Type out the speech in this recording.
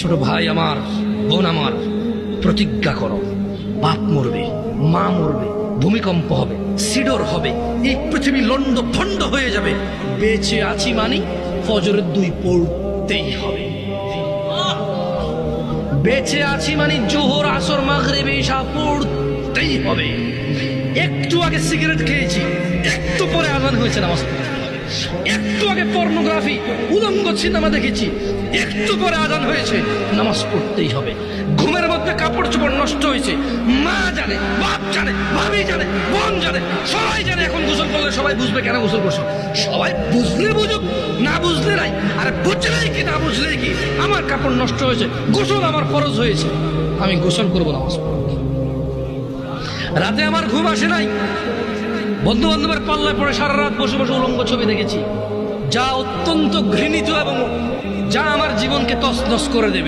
ছোট ভাই আমার, বোন আমার, প্রতিজ্ঞা করো, বাপ মরবে, মা মরবে, ভূমিকম্প হবে, সিডর হবে, এই পৃথিবী লন্ড ভন্ড হয়ে যাবে, বেঁচে আছি মানি ফজরের 2 পড়তেই হবে। বেঁচে আছি মানে জোহর, আসর, মাগরিব, ইশা পড়তেই হবে। একটু আগে সিগারেট খেয়েছি, একটু পরে আজান হয়েছে, নামাজ পড়তে হবে। একটু আগে পর্নোগ্রাফি, উলঙ্গ সিনেমা দেখেছি, একটু পরে আজান হয়েছে, নামাজ পড়তেই হবে। ঘুমের মধ্যে কাপড় চোপড় নষ্ট হয়েছে, মা জানে, বাপ জানে, ভাবি জানে, বোন জানে, সবাই জানে। এখন গোসল করলে সবাই বুঝবে কেন গোসল করছো। সবাই বুঝলে বুঝুক, না বুঝলে নাই। আর বুঝলেই কি না বুঝলেই কি, আমার কাপড় নষ্ট হয়েছে, গোসল আমার ফরজ হয়েছে, আমি গোসল করবো, নামাজ পড়ব। রাতে আমার ঘুম আসে নাই, বন্ধু বান্ধবের পাল্লায় পড়ে সারা রাত বসে বসে উলঙ্গ ছবি দেখেছি, যা অত্যন্ত ঘৃণিত এবং যা আমার জীবনকে তছনছ করে দেবে।